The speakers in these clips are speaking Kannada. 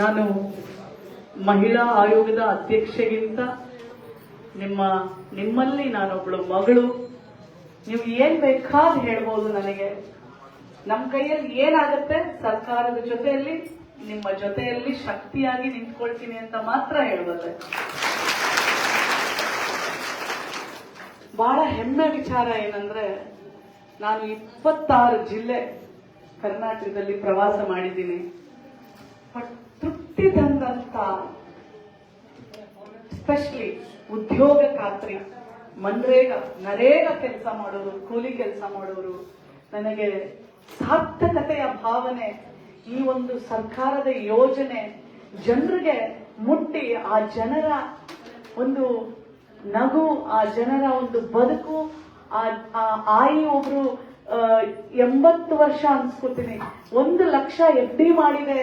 ನಾನು ಮಹಿಳಾ ಆಯೋಗದ ಅಧ್ಯಕ್ಷೆಗಿಂತ ನಿಮ್ಮಲ್ಲಿ ನಾನೊಬ್ಳು ಮಗಳು. ನೀವು ಏನ್ ಬೇಕಾದ್ ಹೇಳ್ಬೋದು ನನಗೆ. ನಮ್ಮ ಕೈಯಲ್ಲಿ ಏನಾಗುತ್ತೆ ಸರ್ಕಾರದ ಜೊತೆಯಲ್ಲಿ ನಿಮ್ಮ ಜೊತೆಯಲ್ಲಿ ಶಕ್ತಿಯಾಗಿ ನಿಂತ್ಕೊಳ್ತೀನಿ ಅಂತ ಮಾತ್ರ ಹೇಳ್ಬಲ್ಲೆ. ಬಹಳ ಹೆಮ್ಮೆ ವಿಚಾರ ಏನಂದ್ರೆ, ನಾನು 26 ಜಿಲ್ಲೆ ಕರ್ನಾಟಕದಲ್ಲಿ ಪ್ರವಾಸ ಮಾಡಿದ್ದೀನಿ. ತೃಪ್ತಿ ತಂದಂತ ಸ್ಪೆಷಲಿ ಉದ್ಯೋಗ ಖಾತ್ರಿ, ನರೇಗಾ ಕೆಲಸ ಮಾಡೋರು, ಕೂಲಿ ಕೆಲಸ ಮಾಡೋರು, ನನಗೆ ಸಾರ್ಥಕತೆಯ ಭಾವನೆ, ಈ ಒಂದು ಸರ್ಕಾರದ ಯೋಜನೆ ಜನರಿಗೆ ಮುಟ್ಟಿ ಆ ಜನರ ಒಂದು ನಗು, ಆ ಜನರ ಒಂದು ಬದುಕು, ಆಯಿ ಒಬ್ರು 80 ವರ್ಷ ಅನ್ಸ್ಕೊತೀನಿ, 1 ಲಕ್ಷ FD ಮಾಡಿದೆ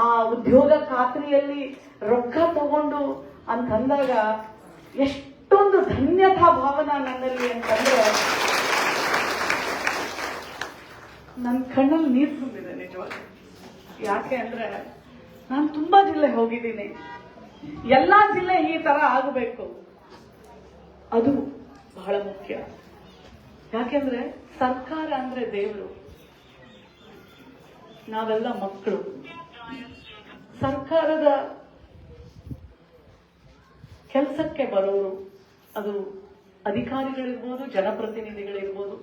ಆ ಉದ್ಯೋಗ ಖಾತ್ರಿಯಲ್ಲಿ ರೊಕ್ಕ ತಗೊಂಡು ಅಂತಂದಾಗ ಎಷ್ಟೊಂದು ಧನ್ಯತಾ ಭಾವನಾ ನನ್ನಲ್ಲಿ ಅಂತಂದ್ರೆ ನನ್ನ ಕಣ್ಣಲ್ಲಿ ನೀರು ತುಂಬಿದೆ ನಿಜವಾಗಿ. ಯಾಕೆ ಅಂದ್ರೆ ನಾನು ತುಂಬಾ ಜಿಲ್ಲೆ ಹೋಗಿದ್ದೀನಿ. ಎಲ್ಲಾ ಜಿಲ್ಲೆ ಈ ತರ ಆಗಬೇಕು, ಅದು ಬಹಳ ಮುಖ್ಯ. ಯಾಕೆಂದ್ರೆ ಸರ್ಕಾರ ಅಂದ್ರೆ ದೇವರು, ನಾವೆಲ್ಲ ಮಕ್ಕಳು. ಸರ್ಕಾರದ ಕೆಲಸಕ್ಕೆ ಬರೋರು, ಅದು ಅಧಿಕಾರಿಗಳಿರ್ಬೋದು, ಜನಪ್ರತಿನಿಧಿಗಳಿರ್ಬೋದು.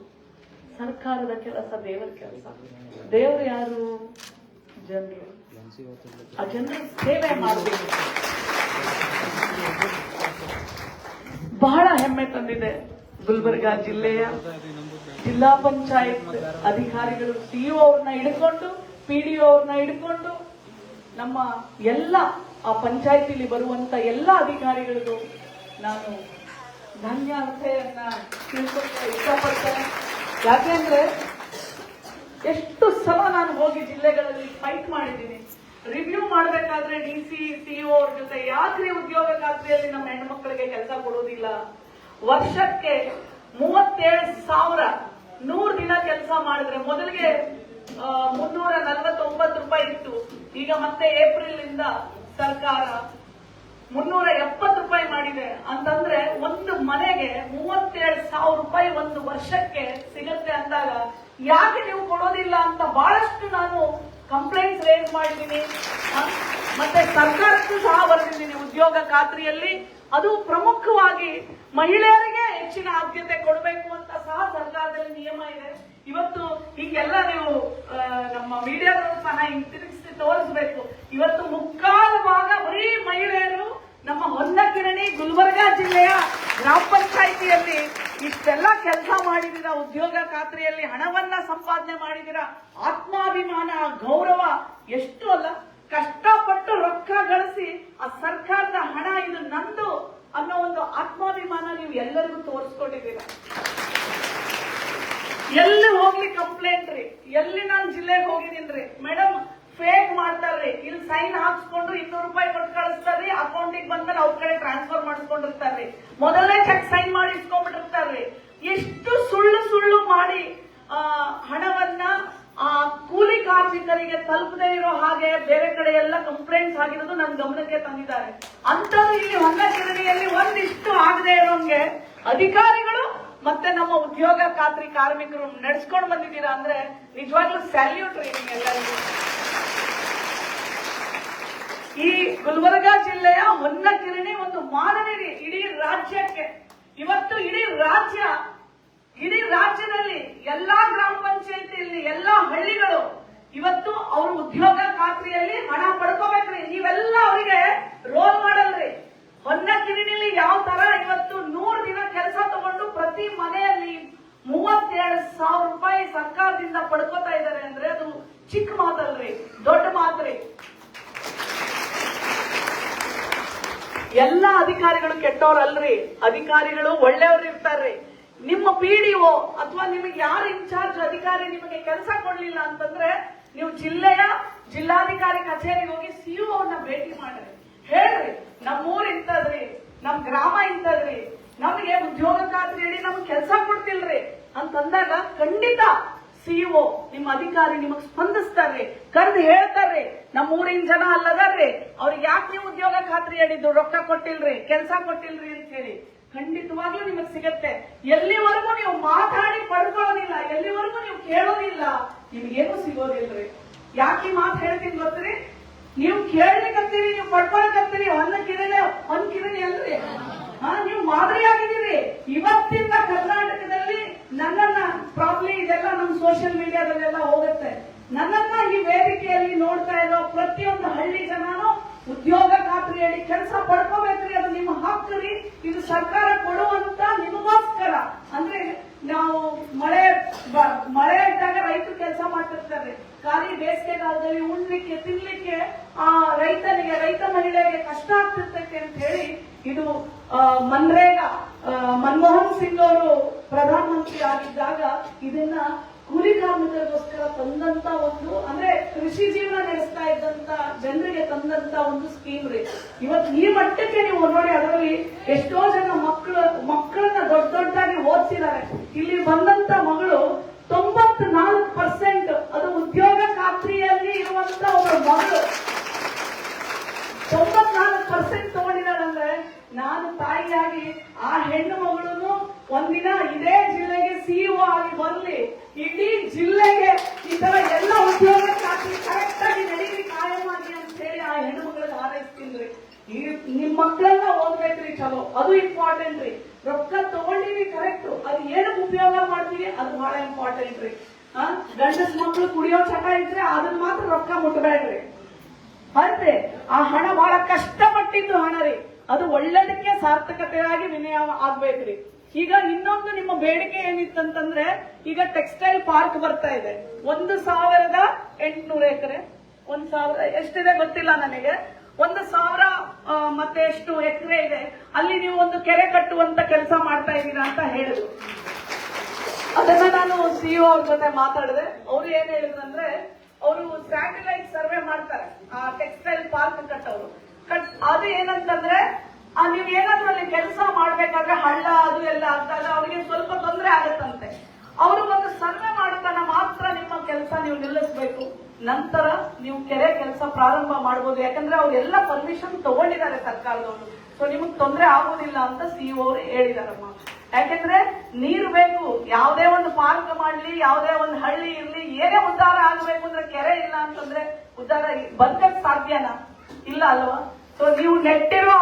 ಸರ್ಕಾರದ ಕೆಲಸ ದೇವರ ಕೆಲಸ. ದೇವರು ಯಾರು? ಜನರು. ಆ ಜನರ ಸೇವೆ ಮಾಡಬೇಕು. ಬಹಳ ಹೆಮ್ಮೆ ತಂದಿದೆ ಗುಲ್ಬರ್ಗಾ ಜಿಲ್ಲೆಯ ಜಿಲ್ಲಾ ಪಂಚಾಯತ್ ಅಧಿಕಾರಿಗಳು, ಸಿಇಒ ಅವ್ರನ್ನ ಹಿಡ್ಕೊಂಡು, PDO ಅವ್ರನ್ನ ಹಿಡ್ಕೊಂಡು, ನಮ್ಮ ಎಲ್ಲ ಆ ಪಂಚಾಯತಿಲಿ ಬರುವಂತ ಎಲ್ಲ ಅಧಿಕಾರಿಗಳಿಗೂ ನಾನು ಧನ್ಯತೆಯನ್ನ ತಿಳ್ಕೊಳ್ಳಕ್ಕೆ ಇಷ್ಟಪಡ್ತೇನೆ. ಯಾಕೆಂದ್ರೆ ಎಷ್ಟು ಸಲ ನಾನು ಹೋಗಿ ಜಿಲ್ಲೆಗಳಲ್ಲಿ ಫೈಟ್ ಮಾಡಿದ್ದೀನಿ. ರಿವ್ಯೂ ಮಾಡಬೇಕಾದ್ರೆ DC, CEO ಅವ್ರ ಜೊತೆ, ಯಾಕ್ರಿ ಉದ್ಯೋಗ ಖಾತ್ರಿಯಲ್ಲಿ ನಮ್ಮ ಹೆಣ್ಮಕ್ಳಿಗೆ ಕೆಲಸ ಕೊಡೋದಿಲ್ಲ? ವರ್ಷಕ್ಕೆ 37,000 100 ದಿನ ಕೆಲಸ ಮಾಡಿದ್ರೆ, ಮೊದಲಿಗೆ 349 ರೂಪಾಯಿ ಇತ್ತು, ಈಗ ಮತ್ತೆ ಏಪ್ರಿಲ್ ಇಂದ ಸರ್ಕಾರ 370 ರೂಪಾಯಿ ಮಾಡಿದೆ. ಅಂತಂದ್ರೆ ಒಂದು ಮನೆಗೆ 37,000 ರೂಪಾಯಿ ಒಂದು ವರ್ಷಕ್ಕೆ ಸಿಗುತ್ತೆ ಅಂದಾಗ ಯಾಕೆ ನೀವು ಕೊಡೋದಿಲ್ಲ ಅಂತ ಬಹಳಷ್ಟು ನಾನು ಕಂಪ್ಲೇಂಟ್ಸ್ ರೇಸ್ ಮಾಡಿದ್ದೀನಿ. ಮತ್ತೆ ಸರ್ಕಾರಕ್ಕೂ ಸಹ ಬರೆದಿದ್ದೀನಿ. ಉದ್ಯೋಗ ಖಾತ್ರಿಯಲ್ಲಿ ಅದು ಪ್ರಮುಖವಾಗಿ ಮಹಿಳೆಯರಿಗೆ ಹೆಚ್ಚಿನ ಆದ್ಯತೆ ಕೊಡಬೇಕು ಅಂತ ಸಹ ಸರ್ಕಾರದಲ್ಲಿ ನಿಯಮ ಇದೆ. ಇವತ್ತು ಹೀಗೆಲ್ಲ ನೀವು ನಮ್ಮ ಮೀಡಿಯಾದವರು ಸಹ ಹಿಂಗ್ ತಿರುಗಿಸಿ ತೋರಿಸಬೇಕು. ಇವತ್ತು ಮುಕ್ಕಾಲು ಭಾಗ ಬರೀ ಮಹಿಳೆಯರು ನಮ್ಮ ಹೊನ್ನಕಿರಣಿ ಗುಲ್ಬರ್ಗಾ ಜಿಲ್ಲೆಯ ಗ್ರಾಮ ಪಂಚಾಯಿತಿಯಲ್ಲಿ ಇಷ್ಟೆಲ್ಲ ಕೆಲಸ ಮಾಡಿದಿರ, ಉದ್ಯೋಗ ಖಾತ್ರಿಯಲ್ಲಿ ಹಣವನ್ನ ಸಂಪಾದನೆ ಮಾಡಿದಿರ, ಆತ್ಮಾಭಿಮಾನ, ಗೌರವ ಎಷ್ಟು ಅಲ್ಲ. ಕಷ್ಟಪಟ್ಟು ರೊಕ್ಕ ಗಳಿಸಿ ಆ ಸರ್ಕಾರದ ಹಣ ಇದು ನಂದು ಅನ್ನೋ ಒಂದು ಆತ್ಮಾಭಿಮಾನ ನೀವು ಎಲ್ಲರಿಗೂ ತೋರಿಸ್ಕೊಂಡಿದ್ದೀರ. ಎಲ್ಲಿ ಹೋಗ್ಲಿ ಕಂಪ್ಲೇಂಟ್ ರೀ, ಎಲ್ಲಿ ನಾನು ಜಿಲ್ಲೆಗೆ ಹೋಗಿದ್ದೀನ್ರಿ, ಮೇಡಮ್ ಫೇಕ್ ಮಾಡ್ತಾರ್ರಿ, ಇಲ್ಲಿ ಸೈನ್ ಹಾಕ್ಸ್ಕೊಂಡು 200 ರೂಪಾಯಿ ಕೊಟ್ಟು ಕಳಿಸ್ತಾರ್ರಿ, ಅಕೌಂಟಿಗೆ ಬಂದ್ಮೇಲೆ ಅವ್ರ ಕಡೆ ಟ್ರಾನ್ಸ್ಫರ್ ಮಾಡಿಸ್ಕೊಂಡಿರ್ತಾರ್ರಿ, ಮೊದಲನೇ ಚೆಕ್ ಸೈನ್ ಮಾಡಿ ಇಸ್ಕೊಂಡ್ಬಿಟ್ಟಿರ್ತಾರ್ರಿ. ಎಷ್ಟು ಸುಳ್ಳು ಮಾಡಿ ಹಣವನ್ನ ಆ ಕೂಲಿ ಕಾರ್ಮಿಕರಿಗೆ ತಲುಪದೇ ಇರೋ ಹಾಗೆ ಬೇರೆ ಕಡೆ ಎಲ್ಲ ಕಂಪ್ಲೇಂಟ್ಸ್ ಆಗಿರೋದು ನನ್ನ ಗಮನಕ್ಕೆ ತಂದಿದ್ದಾರೆ. ಅಂತದ್ದು ಇಲ್ಲಿ ಹೊನ್ನಕಿರಣಿಯಲ್ಲಿ ಒಂದಿಷ್ಟು ಆಗದೆ ಇರೋಂಗೆ ಅಧಿಕಾರಿಗಳು ಮತ್ತೆ ನಮ್ಮ ಉದ್ಯೋಗ ಖಾತ್ರಿ ಕಾರ್ಮಿಕರು ನಡೆಸ್ಕೊಂಡು ಬಂದಿದ್ದೀರಾ ಅಂದ್ರೆ ನಿಜವಾಗ್ಲೂ ಸ್ಯಾಲ್ಯೂಟ್ ರೀ ನಿಮ್ಗೆಲ್ಲರಿಗೂ. ಈ ಗುಲ್ಬರ್ಗಾ ಜಿಲ್ಲೆಯ ಹೊನ್ನಕಿರಣಿ ಒಂದು ಮಾದರಿ ರೀ ಇಡೀ ರಾಜ್ಯಕ್ಕೆ. ಇವತ್ತು ಇಡೀ ರಾಜ್ಯದಲ್ಲಿ ಎಲ್ಲಾ ಗ್ರಾಮ ಪಂಚಾಯತಿಯಲ್ಲಿ ಎಲ್ಲಾ ಹಳ್ಳಿಗಳು ಇವತ್ತು ಅವರು ಉದ್ಯೋಗ ಖಾತ್ರಿಯಲ್ಲಿ ಹಣ ಪಡ್ಕೋಬೇಕ್ರಿ. ನೀವೆಲ್ಲ ಅವರಿಗೆ ರೋಲ್ ಮಾಡಲ್ ರೀ. ಹೊನ್ನಕಿರಣಿಲಿ ಯಾವ ತರ ಇವತ್ತು 100 ದಿನ ಕೆಲಸ ತಗೊಂಡು ಪ್ರತಿ ಮನೆಯಲ್ಲಿ 37,000 ರೂಪಾಯಿ ಸರ್ಕಾರದಿಂದ ಪಡ್ಕೋತಾ ಇದ್ದಾರೆ ಅಂದ್ರೆ ಅದು ಚಿಕ್ಕ ಮಾತಲ್ರಿ, ದೊಡ್ಡ ಮಾತ್ರಿ. ಎಲ್ಲ ಅಧಿಕಾರಿಗಳು ಕೆಟ್ಟವ್ರಲ್ರಿ, ಅಧಿಕಾರಿಗಳು ಒಳ್ಳೆಯವ್ರು ಇರ್ತಾರ್ರಿ. ನಿಮ್ಮ PDO ಅಥವಾ ನಿಮಗೆ ಯಾರು ಇನ್ಚಾರ್ಜ್ ಅಧಿಕಾರಿ ನಿಮಗೆ ಕೆಲಸ ಕೊಡ್ಲಿಲ್ಲ ಅಂತಂದ್ರೆ ನೀವು ಜಿಲ್ಲಾಧಿಕಾರಿ ಕಚೇರಿಗೆ ಹೋಗಿ CEO ಅವ್ರನ್ನ ಭೇಟಿ ಮಾಡ್ರಿ, ಹೇಳ್ರಿ ನಮ್ಮೂರ್ ಇಂತದ್ರಿ, ನಮ್ ಗ್ರಾಮ ಇಂತದ್ರಿ, ನಮಗೆ ಉದ್ಯೋಗ ಖಾತ್ರಿಯಲ್ಲಿ ನಮ್ಗೆ ಕೆಲಸ ಕೊಡ್ತಿಲ್ರಿ ಅಂತಂದಾಗ ಖಂಡಿತ CEO ನಿಮ್ಮ ಅಧಿಕಾರಿ ನಿಮಗ್ ಸ್ಪಂದಿಸ್ತಾರ್ರಿ, ಕರೆದು ಹೇಳ್ತಾರ್ರಿ ಅದಾರ್ರಿ, ನಮ್ಮೂರಿನ ಜನ ಅಲ್ಲದಾರ್ರಿ, ಅವ್ರಿಗೆ ಯಾಕೆ ನೀವು ಉದ್ಯೋಗ ಖಾತ್ರಿ ಹೇಳಿದ್ದು, ರೊಕ್ಕ ಕೊಟ್ಟಿಲ್ರಿ, ಕೆಲಸ ಕೊಟ್ಟಿಲ್ರಿ ಅಂತ ಹೇಳಿ. ಖಂಡಿತವಾಗ್ಲೂ ನಿಮಗೆ ಸಿಗತ್ತೆ. ಎಲ್ಲಿವರೆಗೂ ನೀವು ಮಾತಾಡಿ ಪಡ್ಕೊಳ್ಳೋದಿಲ್ಲ, ಎಲ್ಲಿವರೆಗೂ ನೀವು ಕೇಳೋದಿಲ್ಲ, ನಿಮ್ಗೇನು ಸಿಗೋದಿಲ್ರಿ. ಯಾಕೆ ಮಾತು ಹೇಳ್ತೀನಿ ಗೊತ್ತ್ರಿ? ನೀವು ಕೇಳಲಿಕ್ಕತ್ತೀರಿ, ನೀವು ಪಡ್ಕೊಳಕತ್ತೀರಿ, ಒಂದ್ ಕಿರಣಿ ಅಲ್ರಿ. ನೀವು ಮಾದರಿ ಆಗಿದ್ದೀರಿ. ಇವತ್ತಿಂದ ಕರ್ನಾಟಕದಲ್ಲಿ ನನ್ನನ್ನ ಪ್ರಾಬ್ಲಿ ಇದೆಲ್ಲ ನಮ್ಮ ಸೋಷಿಯಲ್ ಮೀಡಿಯಾದಲ್ಲೆಲ್ಲ ಹೋಗುತ್ತೆ. ನನ್ನನ್ನ ಈ ವೇದಿಕೆಯಲ್ಲಿ ನೋಡ್ತಾ ಇರೋ ಪ್ರತಿಯೊಂದು ಹಳ್ಳಿ ಜನನು ಉದ್ಯೋಗ ಖಾತ್ರಿ ಹೇಳಿ ಕೆಲಸ ಪಡ್ಕೋಬೇಕ್ರಿ. ಅದು ನಿಮ್ಮ ಹಕ್ಕ್ರಿ. ಇದು ಸರ್ಕಾರ ಕೊಡುವಂತ ನಿಮಗೋಸ್ಕರ. ಅಂದ್ರೆ ನಾವು ಮಳೆ ಇದ್ದಾಗ ರೈತರು ಕೆಲಸ ಮಾಡ್ತಿರ್ತಾರೆ. ಖಾಲಿ ಬೇಸಿಗೆಗಾಲದಲ್ಲಿ ಉಣ್ಲಿಕ್ಕೆ ತಿನ್ಲಿಕ್ಕೆ ಆ ರೈತ ಮಹಿಳೆಗೆ ಕಷ್ಟ ಆಗ್ತಿರ್ತೈತೆ ಅಂತ ಹೇಳಿ ಇದು ಮನ್ರೇಗಾ ಮನಮೋಹನ್ ಸಿಂಗ್ ಅವರು ಪ್ರಧಾನಮಂತ್ರಿ ಆಗಿದ್ದಾಗ ಇದನ್ನ ಕೂಲಿ ಕಾರ್ಮಿಕರಿಗೋಸ್ಕರ ತಂದಂತ ಒಂದು, ಅಂದ್ರೆ ಕೃಷಿ ಜೀವನ ನಡೆಸ್ತಾ ಇದ್ದಂತ ಜನರಿಗೆ ತಂದಂತ ಒಂದು ಸ್ಕೀಮ್ ರೀ. ಇವತ್ತು ಈ ಮಟ್ಟಕ್ಕೆ ನೀವು ನೋಡಿ, ಅದರಲ್ಲಿ ಎಷ್ಟೋ ಜನ ಮಕ್ಕಳನ್ನ ದೊಡ್ಡದಾಗಿ ಓದಿಸಿದ್ದಾರೆ. ಇಲ್ಲಿ ಬಂದಂತ ಮಗಳು 94% ಅದು ಉದ್ಯೋಗ ಖಾತ್ರಿಯಲ್ಲಿ ಇರುವಂತ ಒಬ್ಬ ಮಗಳು 94% ತಗೊಂಡಿದ್ದಾಳಂದ್ರೆ, ನಾನು ತಾಯಿಯಾಗಿ ಆ ಹೆಣ್ಣು ಮಗಳನ್ನು ಒಂದಿನ ಇದೇ ಜಿಲ್ಲೆಗೆ ಸಿಇಒ ಆಗಿ ಬರ್ಲಿ, ಇಡೀ ಜಿಲ್ಲೆಗೆ ಈ ತರ ಎಲ್ಲ ಉದ್ಯೋಗ ಖಾತ್ರಿ ಕರೆಕ್ಟ್ ಆಗಿ ನಡೀಲಿ ಕಾಯಮಾಗಿ ಅಂತ ಹೇಳಿ ಆ ಹೆಣ್ಣು ಮಗಳಿಗೆ ಹಾರೈಸ್ತೀನಿ. ನಿಮ್ ಮಕ್ಕಳನ್ನ ಓದ್ಬೇಕ್ರಿ, ಚಲೋ, ಅದು ಇಂಪಾರ್ಟೆಂಟ್ ರೀ. ರೊಕ್ಕ ತಗೊಂಡಿವಿ ಕರೆಕ್ಟ್, ಅದು ಏನಕ್ಕೆ ಉಪಯೋಗ ಮಾಡ್ತೀವಿ ಅದು ಬಹಳ ಇಂಪಾರ್ಟೆಂಟ್ ರೀ. ಗಂಡಸ್ ಮಕ್ಕಳು ಕುಡಿಯೋ ಚಟ ಇದ್ರೆ ಅದನ್ನ ಮಾತ್ರ ರೊಕ್ಕ ಮುಟ್ಟಬೇಡ್ರಿ. ಮತ್ತೆ ಆ ಹಣ ಬಹಳ ಕಷ್ಟಪಟ್ಟಿದ್ದು ಹಣ ರೀ, ಅದು ಒಳ್ಳೆದಕ್ಕೆ ಸಾರ್ಥಕತೆಯಾಗಿ ವಿನಿಯೋಗ ಆಗ್ಬೇಕ್ರಿ. ಈಗ ಇನ್ನೊಂದು ನಿಮ್ಮ ಬೇಡಿಕೆ ಏನಿತ್ತಂತಂದ್ರೆ, ಈಗ ಟೆಕ್ಸ್ಟೈಲ್ ಪಾರ್ಕ್ ಬರ್ತಾ ಇದೆ. 1,800 ಎಕರೆ, 1,000 ಎಷ್ಟಿದೆ ಗೊತ್ತಿಲ್ಲ ನನಗೆ, 1,000 ಮತ್ತೆ ಎಷ್ಟು ಎಕರೆ ಇದೆ. ಅಲ್ಲಿ ನೀವು ಒಂದು ಕೆರೆ ಕಟ್ಟುವಂತ ಕೆಲಸ ಮಾಡ್ತಾ ಇದ್ದೀರಾ ಅಂತ ಹೇಳಿದ್ರು. ಅದನ್ನ ನಾನು ಸಿಇಒ ಅವ್ರ ಜೊತೆ ಮಾತಾಡಿದೆ. ಅವ್ರು ಏನ್ ಹೇಳಿದ್ರಂದ್ರೆ, ಅವರು ಸ್ಯಾಟಲೈಟ್ ಸರ್ವೆ ಮಾಡ್ತಾರೆ ಆ ಟೆಕ್ಸ್ಟೈಲ್ ಪಾರ್ಕ್ ಕಟ್ಟೋರು. ಅದು ಏನಂತಂದ್ರೆ, ನೀವ್ ಏನಾದ್ರೂ ಅಲ್ಲಿ ಕೆಲಸ ಮಾಡ್ಬೇಕಾದ್ರೆ ಹಳ್ಳ ಅದು ಎಲ್ಲ ಆಗ್ದಾಗ ಅವ್ರಿಗೆ ಸ್ವಲ್ಪ ತೊಂದರೆ ಆಗತ್ತಂತೆ. ಅವರು ಒಂದು ಸರ್ವೆ ಮಾಡತನ ಮಾತ್ರ ನಿಮ್ಮ ಕೆಲಸ ನೀವು ನಿಲ್ಲಿಸಬೇಕು, ನಂತರ ನೀವು ಕೆರೆ ಕೆಲಸ ಪ್ರಾರಂಭ ಮಾಡಬಹುದು. ಯಾಕಂದ್ರೆ ಅವ್ರೆಲ್ಲ ಪರ್ಮಿಷನ್ ತಗೊಂಡಿದ್ದಾರೆ ಸರ್ಕಾರದವರು, ಸೊ ನಿಮಗ್ ತೊಂದರೆ ಆಗೋದಿಲ್ಲ ಅಂತ ಸಿಇಒ ಅವರು ಹೇಳಿದಾರಮ್ಮ. ಯಾಕೆಂದ್ರೆ ನೀರು ಬೇಕು, ಯಾವುದೇ ಒಂದು ಪಾರ್ಕ್ ಮಾಡ್ಲಿ, ಯಾವುದೇ ಒಂದು ಹಳ್ಳಿ ಇರ್ಲಿ, ಏನೇ ಉದ್ಧಾರ ಆಗಬೇಕು ಅಂದ್ರೆ ಕೆರೆ ಇಲ್ಲ ಅಂತಂದ್ರೆ ಉದ್ಧಾರ ಬದುಕಕ್ ಸಾಧ್ಯನಾ? ಇಲ್ಲ ಅಲ್ವಾ? ಸೊ ನೀವು ನೆಟ್ಟಿರೋ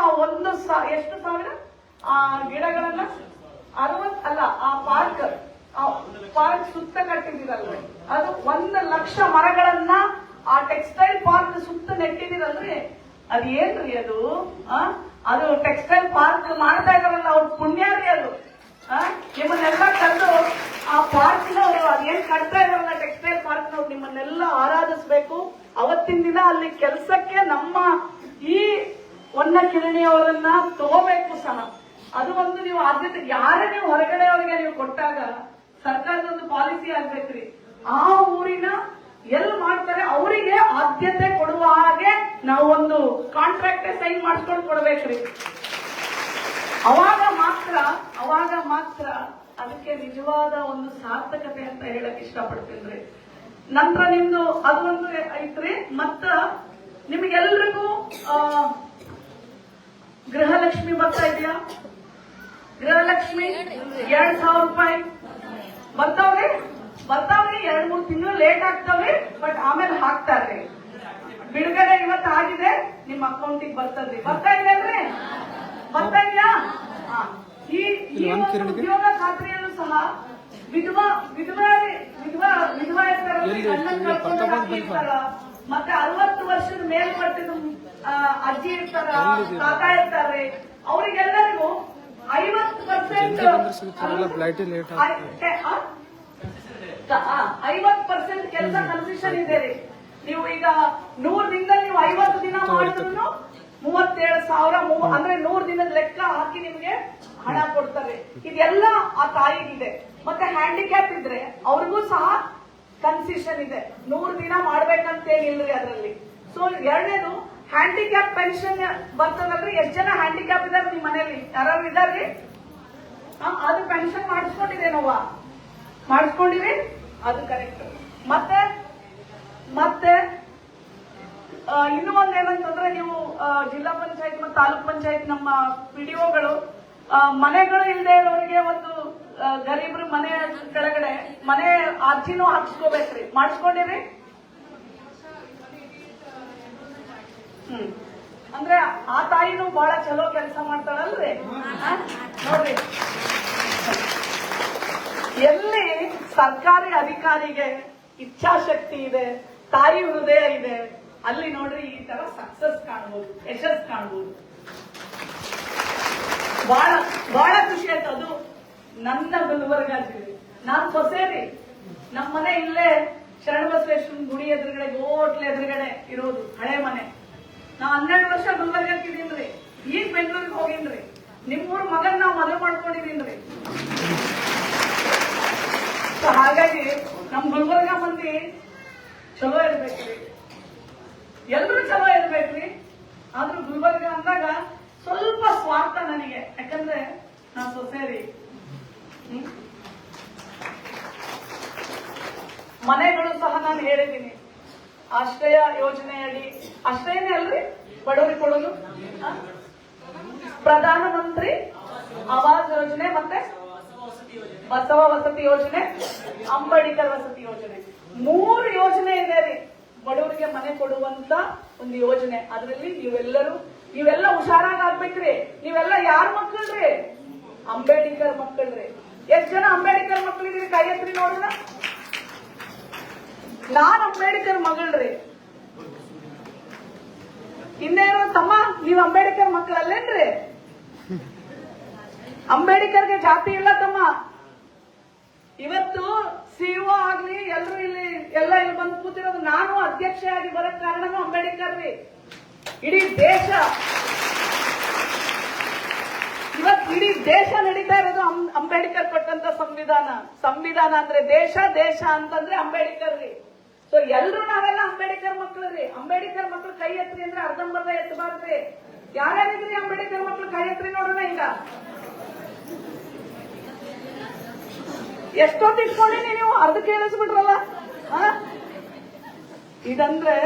ಎಷ್ಟು ಸಾವಿರ ಗಿಡಗಳನ್ನ 60 ಅಲ್ಲ, ಆ ಪಾರ್ಕ್ ಸುತ್ತ ಕಟ್ಟಿದಿರಲ್ರಿ, ಅದು 1,00,000 ಮರಗಳನ್ನ ಆ ಟೆಕ್ಸ್ಟೈಲ್ ಪಾರ್ಕ್ ಸುತ್ತ ನೆಟ್ಟಿದಿರಲ್ರಿ. ಅದ್ ಏನ್ರಿ ಅದು? ಅದು ಟೆಕ್ಸ್ಟೈಲ್ ಪಾರ್ಕ್ ಮಾಡ್ತಾ ಇದಾರಲ್ಲ, ಅವ್ರ ಪುಣ್ಯ ರೀ ಅದು. ನಿಮ್ಮನ್ನೆಲ್ಲ ಕರೆದು ಆ ಪಾರ್ಕ್ನವರು ಅದೇನ್ ಕಟ್ತಾ ಇದಾರಲ್ಲ ಟೆಕ್ಸ್ಟೈಲ್ ಪಾರ್ಕ್ನವ್ರು, ನಿಮ್ಮನ್ನೆಲ್ಲ ಆರಾಧಿಸ್ಬೇಕು. ಅವತ್ತಿನ ದಿನ ಅಲ್ಲಿ ಕೆಲಸಕ್ಕೆ ನಮ್ಮ ಈ ಹೊನ್ನ ಕಿರಣಿ ಅವರನ್ನ ತಗೋಬೇಕು ಸಹ. ಅದು ಒಂದು ನೀವು ಆದ್ಯತೆ, ಯಾರೇ ನೀವು ಹೊರಗಡೆ ಅವರಿಗೆ ನೀವು ಕೊಟ್ಟಾಗ ಸರ್ಕಾರದ ಒಂದು ಪಾಲಿಸಿ ಆಗ್ಬೇಕ್ರಿ. ಆ ಊರಿನ ಎಲ್ಲಿ ಮಾಡ್ತಾರೆ ಅವರಿಗೆ ಆದ್ಯತೆ ಕೊಡುವ ಹಾಗೆ ನಾವು ಒಂದು ಕಾಂಟ್ರಾಕ್ಟ್ ಸೈನ್ ಮಾಡಿಸ್ಕೊಂಡು ಕೊಡ್ಬೇಕ್ರಿ. ಅವಾಗ ಮಾತ್ರ ಅದಕ್ಕೆ ನಿಜವಾದ ಒಂದು ಸಾರ್ಥಕತೆ ಅಂತ ಹೇಳಕ್ ಇಷ್ಟಪಡ್ತೀನಿ. ನಂತರ ನಿಮ್ದು ಅದು ಒಂದು ಐತ್ರಿ. ಮತ್ತ ನಿಮ್ಗೆಲ್ರಿಗೂ ಗೃಹಲಕ್ಷ್ಮಿ ಬರ್ತಾ ಇದೆಯಾ? ಗೃಹಲಕ್ಷ್ಮಿ 2,000 ರೂಪಾಯಿ ಬರ್ತಾವ್ರಿ. 2-3 ತಿಂಗಳು ಲೇಟ್ ಆಗ್ತಾವ್ರಿ, ಬಟ್ ಆಮೇಲೆ ಹಾಕ್ತಾರ್ರಿ. ಬಿಡುಗಡೆ ಇವತ್ತು ಆಗಿದೆ, ನಿಮ್ಮ ಅಕೌಂಟಿಗೆ ಬರ್ತದ್ರಿ. ಬರ್ತಾ ಇದೆ ಅಲ್ರಿ? ಬರ್ತಾ ಇದೆಯಾ? ಈ ಉದ್ಯೋಗ ಖಾತ್ರಿಯಲ್ಲೂ ಸಹ ವಿಧವಾ ಇರ್ತಾರ, ಮತ್ತೆ 60 ವರ್ಷದ ಮೇಲ್ಪಟ್ಟಿದ ಅಜ್ಜಿ ಇರ್ತಾರ, ತಾತ ಇರ್ತಾರೆ, ಅವರಿಗೆಲ್ಲರಿಗೂ 50% ಕೆಲಸ ಕನ್ಸೆಷನ್ ಇದೆ ರೀ. ನೀವು ಈಗ 100 ದಿನದಲ್ಲಿ ನೀವು 50 ದಿನ ಮಾಡಿದ್ರು 37,000, ಅಂದ್ರೆ 100 ದಿನದ ಲೆಕ್ಕ ಹಾಕಿ ನಿಮ್ಗೆ ಹಣ ಕೊಡ್ತಾರೆ. ಇದೆಲ್ಲ ಆ ತಾಯಿಗಿದೆ. ಮತ್ತೆ ಹ್ಯಾಂಡಿಕ್ಯಾಪ್ ಇದ್ರೆ ಅವ್ರಿಗೂ ಸಹ ಕನ್ಸೆಷನ್ ಇದೆ. 100 ದಿನ ಮಾಡ್ಬೇಕಂತೇನಿಲ್ರಿ ಅದರಲ್ಲಿ. ಸೊ ಎರಡನೇದು ಹ್ಯಾಂಡಿಕ್ಯಾಪ್ ಪೆನ್ಷನ್ ಬರ್ತದಲ್ರಿ. ಎಷ್ಟು ಜನ ಹ್ಯಾಂಡಿಕ್ಯಾಪ್ ಇದಾರೆ ನಿಮ್ ಮನೇಲಿ? ಯಾರು ಇದಾರ್ರಿ? ಅದು ಪೆನ್ಷನ್ ಮಾಡಿಸ್ಕೊಂಡಿದ್ದೇನವ್ವ? ಮಾಡಿಸ್ಕೊಂಡಿವಿ, ಅದು ಕರೆಕ್ಟ್. ಮತ್ತೆ ಇನ್ನು ಒಂದ್ ಏನಂತಂದ್ರೆ ನೀವು ಜಿಲ್ಲಾ ಪಂಚಾಯತ್ ಮತ್ತು ತಾಲೂಕ್ ಪಂಚಾಯತ್ ನಮ್ಮ ಪಿಡಿಒಗಳು ಮನೆಗಳು ಇಲ್ಲದೆ ಇರೋರಿಗೆ ಒಂದು ಗರೀಬ್ರು ಮನೆ ಕೆಳಗಡೆ ಮನೆ ಅರ್ಜಿನೂ ಹಾಕ್ಸ್ಕೋಬೇಕ್ರಿ. ಮಾಡಿಸ್ಕೊಂಡಿರಿ? ಅಂದ್ರೆ ಆ ತಾಯಿನೂ ಬಹಳ ಚಲೋ ಕೆಲಸ ಮಾಡ್ತಾಳಲ್ರಿ. ನೋಡ್ರಿ, ಎಲ್ಲಿ ಸರ್ಕಾರಿ ಅಧಿಕಾರಿಗೆ ಇಚ್ಛಾಶಕ್ತಿ ಇದೆ, ತಾಯಿ ಹೃದಯ ಇದೆ, ಅಲ್ಲಿ ನೋಡ್ರಿ ಈ ತರ ಸಕ್ಸಸ್ ಕಾಣ್ಬೋದು, ಯಶಸ್ ಕಾಣ್ಬೋದು. ಬಹಳ ಖುಷಿ ಆಯ್ತು. ಅದು ನನ್ನ ಗುಲ್ಬರ್ಗ ಜಿಲ್ಲೆ. ನಾನ್ ಸೊಸೇರಿ, ನಮ್ಮ ಮನೆ ಇಲ್ಲೇ ಶರಣಬಸವೇಶ್ವರನ ಗುಡಿ ಎದುರುಗಡೆ, ಹೋಟ್ಲ್ ಎದುರುಗಡೆ ಇರೋದು ಹಳೆ ಮನೆ. ನಾ 12 ವರ್ಷ ಗುಲ್ಬರ್ಗಕ್ಕೆ ಇದೀನ್ರಿ. ಈಗ ಬೆಂಗಳೂರಿಗೆ ಹೋಗಿನ್ರಿ. ನಿಮ್ಮೂರ್ ಮಗನ್ ನಾವು ಮದುವೆ ಮಾಡ್ಕೊಂಡಿದೀನ್ರಿ. ಹಾಗಾಗಿ ನಮ್ ಗುಲ್ಬರ್ಗ ಮಂದಿ ಚಲೋ ಇರ್ಬೇಕ್ರಿ, ಎಲ್ರು ಚಲೋ ಇರ್ಬೇಕ್ರಿ. ಆದ್ರೂ ಗುಲ್ಬರ್ಗ ಅಂದಾಗ ಸ್ವಲ್ಪ ಸ್ವಾರ್ಥ ನನಗೆ, ಯಾಕಂದ್ರೆ ನಾ ಸೊಸೇರಿ. ಮನೆಗಳು ಸಹ ನಾನು ಹೇಳಿದ್ದೀನಿ, ಆಶ್ರಯ ಯೋಜನೆಯಡಿ, ಆಶ್ರಯನೇ ಅಲ್ರಿ ಬಡವರಿಗೆ ಕೊಡೋದು, ಪ್ರಧಾನ ಮಂತ್ರಿ ಆವಾಸ್ ಯೋಜನೆ, ಮತ್ತೆ ಬಸವ ವಸತಿ ಯೋಜನೆ, ಅಂಬೇಡ್ಕರ್ ವಸತಿ ಯೋಜನೆ, 3 ಯೋಜನೆ ಇದೆ ರೀ ಬಡವರಿಗೆ ಮನೆ ಕೊಡುವಂತ ಒಂದು ಯೋಜನೆ. ಅದರಲ್ಲಿ ನೀವೆಲ್ಲ ಹುಷಾರಾಗ್ಬೇಕ್ರಿ. ನೀವೆಲ್ಲ ಯಾರ ಮಕ್ಕಳ್ರಿ? ಅಂಬೇಡ್ಕರ್ ಮಕ್ಕಳ್ರಿ. ಎಷ್ಟ್ ಜನ ಅಂಬೇಡ್ಕರ್ ಮಕ್ಕಳಿದ್ರಿ? ಕೈ ಎತ್ರಿ ನೋಡೋಣ. ನಾನ್ ಅಂಬೇಡ್ಕರ್ ಮಗಳ್ರಿ. ಇನ್ನೇನು ತಮ್ಮ, ನೀವ್ ಅಂಬೇಡ್ಕರ್ ಮಕ್ಕಳಲ್ಲೇನ್ರಿ? ಅಂಬೇಡ್ಕರ್ಗೆ ಜಾತಿ ಇಲ್ಲ ತಮ್ಮ. ಇವತ್ತು ಸಿಇಒ ಆಗ್ಲಿ ಎಲ್ರು ಇಲ್ಲಿ ಬಂದು ಕೂತಿರೋದು, ನಾನು ಅಧ್ಯಕ್ಷೆಯಾಗಿ ಬರಕ್ ಕಾರಣನೂ ಅಂಬೇಡ್ಕರ್ ರೀ. ಇಡೀ ದೇಶ ಇವತ್ತು ಇಡೀ ದೇಶ ನಡೀತಾ ಇರೋದು ಅಂಬೇಡ್ಕರ್ ಕೊಟ್ಟಂತ ಸಂವಿಧಾನ ಅಂದ್ರೆ ದೇಶ ಅಂತಂದ್ರೆ ಅಂಬೇಡ್ಕರ್ ರೀ. ಸೊ ಎಲ್ರು ನಾವೆಲ್ಲ ಅಂಬೇಡ್ಕರ್ ಮಕ್ಳು ರೀ. ಅಂಬೇಡ್ಕರ್ ಮಕ್ಳು ಕೈ ಎತ್ರಿ ಅಂದ್ರೆ ಅರ್ಧಂಬರ್ಧ ಎತ್ತಬಾರ್ದ್ರಿ. ಯಾರ್ಯಾರಿದ್ರಿ ಅಂಬೇಡ್ಕರ್ ಮಕ್ಳು? ಕೈ ಎತ್ರಿ ನೋಡೋಣ. ಈಗ ಎಷ್ಟೊತ್ತು ಇಟ್ಕೊಂಡಿನಿ ನೀವು? ಅರ್ಧ ಕೇಳಿಸ್ಬಿಟ್ರಲ್ಲ. ಇದಂದ್ರೆ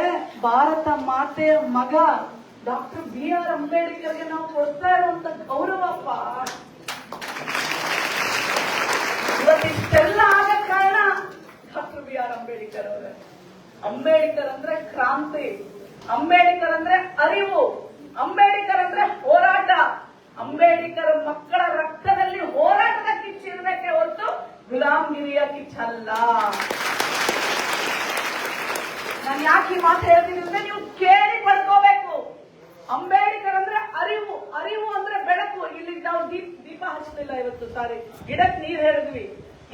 ಭಾರತ ಮಾತೆಯ ಮಗ ಡಾಕ್ಟರ್ BR ಅಂಬೇಡ್ಕರ್ಗೆ ನಾವು ಕೊಡ್ತಾ ಇರುವಂತ ಗೌರವಪ್ಪ. ಇವತ್ತಿಷ್ಟೆಲ್ಲ ಆಗಕ್ ಕಾರಣ ಡಾಕ್ಟರ್ BR ಅಂಬೇಡ್ಕರ್ ಅವರೇ. ಅಂಬೇಡ್ಕರ್ ಅಂದ್ರೆ ಕ್ರಾಂತಿ, ಅಂಬೇಡ್ಕರ್ ಅಂದ್ರೆ ಅರಿವು, ಅಂಬೇಡ್ಕರ್ ಅಂದ್ರೆ ಹೋರಾಟ. ಅಂಬೇಡ್ಕರ್ ಮಕ್ಕಳ ರಕ್ತದಲ್ಲಿ ಹೋರಾಟದ ಕಿಚ್ಚಿರ್ಬೇಕೆ ಹೊರತು ಗುಲಾಮಗಿರಿಯ ಕಿಚ್ಚಲ್ಲ. ನಾನು ಯಾಕೆ ಈ ಮಾತು ಹೇಳ್ತೀನಿ ಅಂದ್ರೆ ನೀವು ಕೇಳಿ ಪಡ್ಕೋಬೇಕು. ಅಂಬೇಡ್ಕರ್ ಅಂದ್ರೆ ಅರಿವು ಅಂದ್ರೆ ಬೆಳಕು. ಇಲ್ಲಿ ನಾವು ದೀಪ ಹಚ್ಚಲಿಲ್ಲ ಇವತ್ತು, ಸಾರಿ, ಗಿಡಕ್ಕೆ ನೀರ್ ಹೇಳಿದ್ವಿ.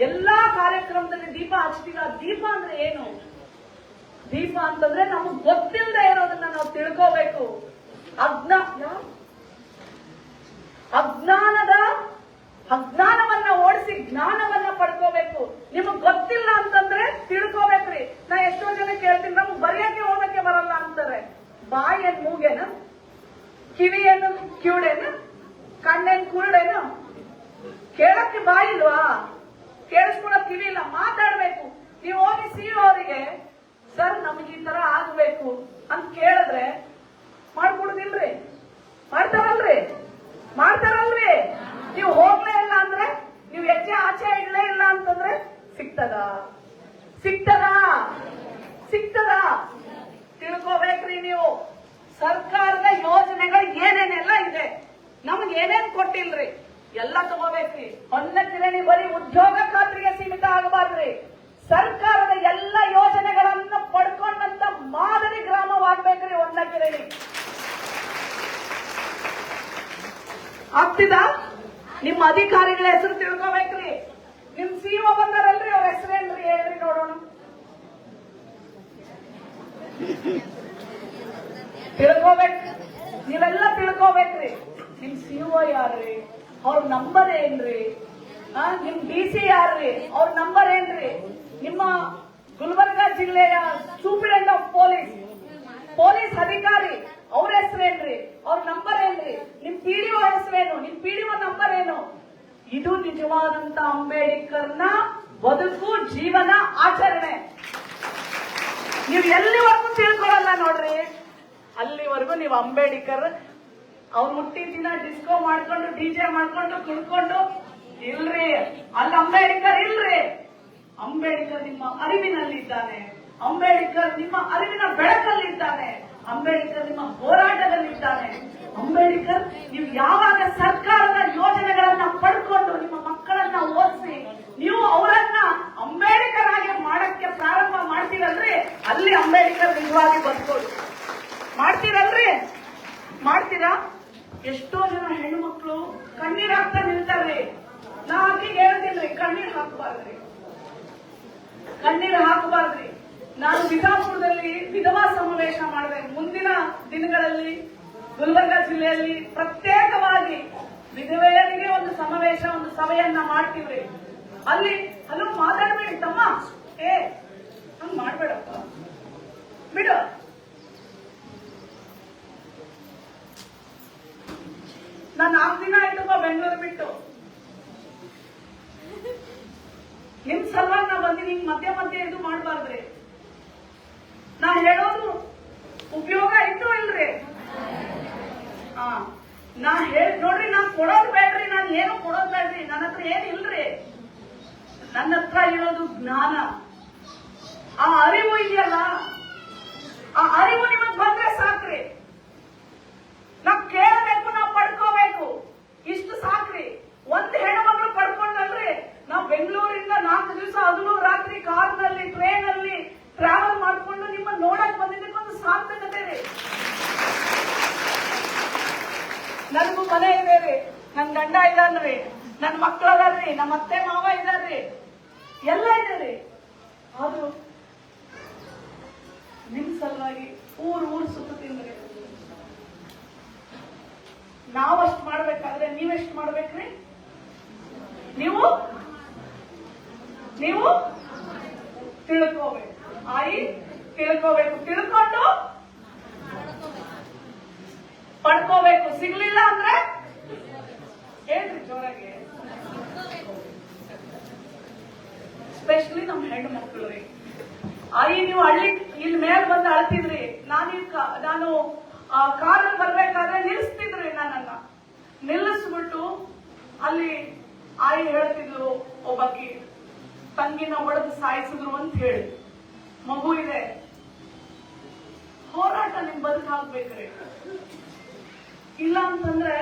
ಎಲ್ಲಾ ಕಾರ್ಯಕ್ರಮದಲ್ಲಿ ದೀಪ ಹಚ್ತೀವಿ. ಆ ದೀಪ ಅಂದ್ರೆ ಏನು? ದೀಪ ಅಂತಂದ್ರೆ ನಮಗ್ ಗೊತ್ತಿಲ್ಲದೆ ಇರೋದನ್ನ ನಾವು ತಿಳ್ಕೋಬೇಕು. ಅಜ್ಞಾನವನ್ನ ಓಡಿಸಿ ಜ್ಞಾನವನ್ನ ಪಡ್ಕೋಬೇಕು. ನಿಮಗ್ ಗೊತ್ತಿಲ್ಲ ಅಂತಂದ್ರೆ ತಿಳ್ಕೋಬೇಕ್ರಿ. ನಾ ಎಷ್ಟೋ ಜನ ಕೇಳ್ತೀನಿ, ನಮ್ಗ್ ಬರೆಯಕ್ಕೆ ಓದಕ್ಕೆ ಬರಲ್ಲ ಅಂತಾರೆ. ಬಾಯೇನ್ ಮೂಗೇನು? ಕಿವಿಯೇನು ಕಿವುಡೇನು? ಕಣ್ಣೇನ್ ಕುರುಡೇನು? ಕೇಳಕ್ಕೆ ಬಾಯಿಲ್ವಾ? ಕೇಳಿಸ್ಕೊಳಕ್ ಕಿವಿ ಇಲ್ಲ. ಮಾತಾಡ್ಬೇಕು. ನೀವು ಹೋಗಿ CEO ಅವರಿಗೆ ಸರ್ ನಮ್ಗೆ ಈ ತರ ಆಗ್ಬೇಕು ಅಂತ ಕೇಳಿದ್ರೆ ಮಾಡ್ಕೊಡುದಿಲ್ರಿ? ಮಾಡ್ತಾರಲ್ರಿ? ನೀವು ಹೋಗ್ಲೇ ಇಲ್ಲ ಅಂದ್ರೆ, ನೀವು ಹೆಜ್ಜೆ ಆಚೆ ಇಡ್ಲೇ ಇಲ್ಲ ಅಂತಂದ್ರೆ ಸಿಗ್ತದ? ತಿಳ್ಕೋಬೇಕ್ರಿ ನೀವು. ಸರ್ಕಾರದ ಯೋಜನೆಗಳು ಏನೇನೆಲ್ಲ ಇದೆ, ನಮ್ಗೆ ಏನೇನ್ ಕೊಟ್ಟಿಲ್ರಿ, ಎಲ್ಲ ತಗೋಬೇಕ್ರಿ. ಹೊನ್ನ ಕಿರಣಿ ಬರೀ ಉದ್ಯೋಗ ಖಾತ್ರಿಗೆ ಸೀಮಿತ ಆಗಬಾರ್ದ್ರಿ. ಸರ್ಕಾರದ ಎಲ್ಲ ಯೋಜನೆಗಳನ್ನ ಪಡ್ಕೊಂಡಂತ ಮಾದರಿ ಗ್ರಾಮವಾಗ್ಬೇಕ್ರಿ ಹೊನ್ನ ಕಿರಣಿ. ಆಗ್ತಿದ? ನಿಮ್ಮ ಅಧಿಕಾರಿಗಳ ಹೆಸರು ತಿಳ್ಕೋಬೇಕ್ರಿ. ನಿಮ್ CEO ಬಂದಾರಲ್ರಿ, ಅವ್ರ ಹೆಸರೇನ್ರಿ ಹೇಳ್ರಿ ನೋಡೋಣ. ನೀವೆಲ್ಲ ತಿಳ್ಕೋಬೇಕ್ರಿ. ನಿಮ್ CEO ಯಾರ್ರಿ? ಅವ್ರ ನಂಬರ್ ಏನ್ರಿ? ನಿಮ್ DC ಯಾರ್ರಿ? ಅವ್ರ ನಂಬರ್ ಏನ್ರಿ? ನಿಮ್ಮ ಗುಲ್ಬರ್ಗ ಜಿಲ್ಲೆಯ ಸೂಪರಿಂಟೆಂಡೆಂಟ್ ಆಫ್ ಪೊಲೀಸ್ ಅಧಿಕಾರಿ ಅವ್ರ ಹೆಸರೇನ್ರಿ? ಅವ್ರ ನಂಬರ್ ಏನ್ರಿ? ನಿಮ್ PDO ಹೆಸರೇನು? ನಿಮ್ PDO ನಂಬರ್ ಏನು? ಇದು ನಿಜವಾದಂತ ಅಂಬೇಡ್ಕರ್ನ ಬದುಕು, ಜೀವನ, ಆಚರಣೆ. ನೀವು ಎಲ್ಲಿವರೆಗೂ ತಿಳ್ಕೊಳ್ಳಲ್ಲ ನೋಡ್ರಿ. ಇಲ್ಲಿವರೆಗೂ ನೀವು ಅಂಬೇಡ್ಕರ್ ಅವ್ರು ಹುಟ್ಟಿದ ದಿನ ಡಿಸ್ಕೋ ಮಾಡ್ಕೊಂಡು ಡಿಜೆ ಮಾಡ್ಕೊಂಡು ಕುಡ್ಕೊಂಡು ಇಲ್ರಿ, ಅಲ್ಲಿ ಅಂಬೇಡ್ಕರ್ ಇಲ್ರಿ. ಅಂಬೇಡ್ಕರ್ ನಿಮ್ಮ ಅರಿವಿನಲ್ಲಿದ್ದಾನೆ, ಅಂಬೇಡ್ಕರ್ ನಿಮ್ಮ ಅರಿವಿನ ಬೆಳಕಲ್ಲಿದ್ದಾನೆ, ಅಂಬೇಡ್ಕರ್ ನಿಮ್ಮ ಹೋರಾಟದಲ್ಲಿದ್ದಾನೆ. ಅಂಬೇಡ್ಕರ್ ನೀವು ಯಾವಾಗ ಸರ್ಕಾರದ ಯೋಜನೆಗಳನ್ನ ಪಡ್ಕೊಂಡು ನಿಮ್ಮ ಮಕ್ಕಳನ್ನ ಓದಿಸಿ ನೀವು ಅವರನ್ನ ಅಂಬೇಡ್ಕರ್ ಆಗಿ ಮಾಡಕ್ಕೆ ಪ್ರಾರಂಭ ಮಾಡ್ತೀರಲ್ರಿ, ಅಲ್ಲಿ ಅಂಬೇಡ್ಕರ್ ನಿಜವಾಗಿ ಬದುಕೋದು. ಮಾಡ್ತೀರಲ್ರಿ? ಮಾಡ್ತೀರಾ? ಎಷ್ಟೋ ಜನ ಹೆಣ್ಣು ಮಕ್ಕಳು ಕಣ್ಣೀರ್ ಹಾಕ್ತಾ ನಿಲ್ತಾರ್ರಿ. ನಾ ಆಕಿಗೆ ಹೇಳ್ತೀನಿ, ಕಣ್ಣೀರ್ ಹಾಕಬಾರ್ದ್ರಿ, ಕಣ್ಣೀರ್ ಹಾಕಬಾರ್ದ್ರಿ. ನಾನು ಬಿಜಾಪುರದಲ್ಲಿ ವಿಧವಾ ಸಮಾವೇಶ ಮಾಡಿದೆ. ಮುಂದಿನ ದಿನಗಳಲ್ಲಿ ಗುಲ್ಬರ್ಗ ಜಿಲ್ಲೆಯಲ್ಲಿ ಪ್ರತ್ಯೇಕವಾಗಿ ವಿಧವೆಯರಿಗೆ ಒಂದು ಸಮಾವೇಶ, ಒಂದು ಸಭೆಯನ್ನ ಮಾಡ್ತೀವ್ರಿ. ಅಲ್ಲಿ ಹಲೋ ಮಾತಾಡ್ಬೇಡಿ ತಮ್ಮ, ಹಂಗ್ ಮಾಡ್ಬೇಡಪ್ಪ, ಬಿಡು. ನಾನು 4 ದಿನ ಆಯ್ತಪ್ಪ ಬೆಂಗಳೂರು ಬಿಟ್ಟು. ನಿಮ್ ಸಲುವಾಗಿ ನಾ ಬಂದಿನಿ. ಮಧ್ಯ ಮಧ್ಯ ಇದು ಮಾಡ್ಬಾರ್ದ್ರಿ. ನಾ ಹೇಳೋದು ಉಪಯೋಗ ಇತ್ತು ಇಲ್ರಿ? ನಾ ನೋಡ್ರಿ, ನಾನ್ ಕೊಡೋದು ಬೇಡ್ರಿ, ನಾನು ಏನು ಕೊಡೋದು ಬೇಡ್ರಿ, ನನ್ನ ಹತ್ರ ಏನಿಲ್ರಿ. ನನ್ನ ಹತ್ರ ಇರೋದು ಜ್ಞಾನ, ಆ ಅರಿವು ಇದೆಯಲ್ಲ, ಆ ಅರಿವು ನಿಮಗ್ ಬಂದ್ರೆ ಸಾಕ್ರಿ. ನಾವ್ ಕೇಳಬೇಕು, ನಾವ್ ಪಡ್ಕೋಬೇಕು, ಇಷ್ಟು ಸಾಕ್ರಿ. ಒಂದ್ ಹೆಣ್ಮಕ್ಳು ಪಡ್ಕೊಂಡಲ್ರಿ, ನಾವ್ ಬೆಂಗಳೂರಿಂದ 4 ದಿವಸ ಹಗಲು ರಾತ್ರಿ ಕಾರ್ನಲ್ಲಿ ಟ್ರೈನ್ ಅಲ್ಲಿ ಟ್ರಾವೆಲ್ ಮಾಡ್ಕೊಂಡು ನಿಮ್ಮ ನೋಡಕ್ ಬಂದಿದ್ದಕ್ಕೊಂದು ಸಾರ್ಥಕತೆ ರೀ. ನನಗೂ ಮನೆ ಇದೆ ರೀ, ನನ್ ಗಂಡ ಇದ್ದಾನ್ರಿ, ನನ್ ಮಕ್ಕಳದಾರ್ರಿ, ನಮ್ಮ ಅತ್ತೆ ಮಾವ ಇದಾರ್ರಿ, ಎಲ್ಲ ಇದೆ ರೀ. ಆದ್ರೂ ನಿಮ್ ಸಲುವಾಗಿ ಊರ್ ಸುತ್ತೀನ್ರಿ. ನಾವಷ್ಟು ಮಾಡ್ಬೇಕಾದ್ರೆ ನೀವೆಷ್ಟು ಮಾಡ್ಬೇಕ್ರಿ? ನೀವು ತಿಳ್ಕೋಬೇಕು, ಆಯಿ ತಿಳ್ಕೋಬೇಕು, ತಿಳ್ಕೊಂಡು ಪಡ್ಕೋಬೇಕು. ಸಿಗ್ಲಿಲ್ಲ ಅಂದ್ರೆ ಹೇಳ್ರಿ ಜೋರಾಗಿ. ಸ್ಪೆಷಲಿ ನಮ್ ಹೆಣ್ಣು ಮಕ್ಕಳು ರೀ. ಆಯಿ ನೀವು ಇಲ್ಲಿ ಮೇಲ್ ಬಂದು ಅಳ್ತಿದ್ರಿ. ನಾನು ಕಾರ್ ಬರ್ಬೇಕಾದ್ರೆ ನಿಲ್ಲಿಸ್ತಿದ್ರಿ, ನನ್ನನ್ನ ನಿಲ್ಲಿಸ್ಬಿಟ್ಟು ಅಲ್ಲಿ ಆಯಿ ಹೇಳ್ತಿದ್ರು, ಒಬ್ಬಕಿ ತಂಗಿನ ಹೊಡೆದು ಸಾಯಿಸಿದ್ರು ಅಂತ ಹೇಳಿ. ಮಗು ಇದೆ, ಹೋರಾಟ ನಿಮ್ ಬದುಕಾಗ್ಬೇಕ್ರಿ. ಇಲ್ಲ ಅಂತಂದ್ರೆ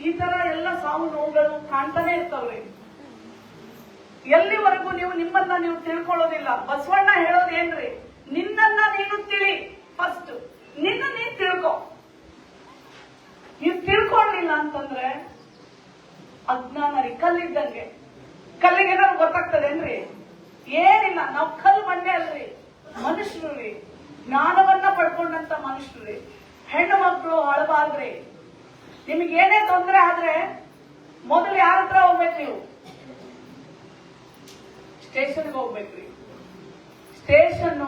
ಈ ತರ ಎಲ್ಲ ಸಾವು ನೋವುಗಳು ಕಾಣ್ತಾನೆ ಇರ್ತಾವ್ರಿ. ಎಲ್ಲಿವರೆಗೂ ನಿಮ್ಮನ್ನ ನೀವು ತಿಳ್ಕೊಳ್ಳೋದಿಲ್ಲ. ಬಸವಣ್ಣ ಹೇಳೋದೇನ್ರಿ? ನಿನ್ನನ್ನ ನೀನು ತಿಳಿ, ಫಸ್ಟ್ ನಿನ್ನ ನೀನ್ ತಿಳ್ಕೊ. ನೀವು ತಿಳ್ಕೊಳ್ಳಿಲ್ಲ ಅಂತಂದ್ರೆ ಅಜ್ಞಾನ ರೀ, ಕಲ್ಲಿದ್ದಂಗೆ. ಕಲ್ಲಿಗೆ ಏನಾದ್ರು ಗೊತ್ತಾಗ್ತದೇನ್ರಿ? ಏನಿಲ್ಲ. ನಾವು ಕಲ್ಲು ಬಂಡೆ ಅಲ್ರಿ, ಮನುಷ್ಯರು ರೀ, ಜ್ಞಾನವನ್ನ ಪಡ್ಕೊಂಡಂತ ಮನುಷ್ಯರು ರೀ. ಹೆಣ್ಣು ಮಕ್ಕಳು ಅಳಬಾರ್ದ್ರಿ. ನಿಮಗೇನೇ ತೊಂದರೆ ಆದ್ರೆ ಮೊದಲು ಯಾರ ಹತ್ರ ಹೋಗ್ಬೇಕು? ನೀವು ಸ್ಟೇಷನ್ಗೆ ಹೋಗ್ಬೇಕ್ರಿ. ಸ್ಟೇಷನ್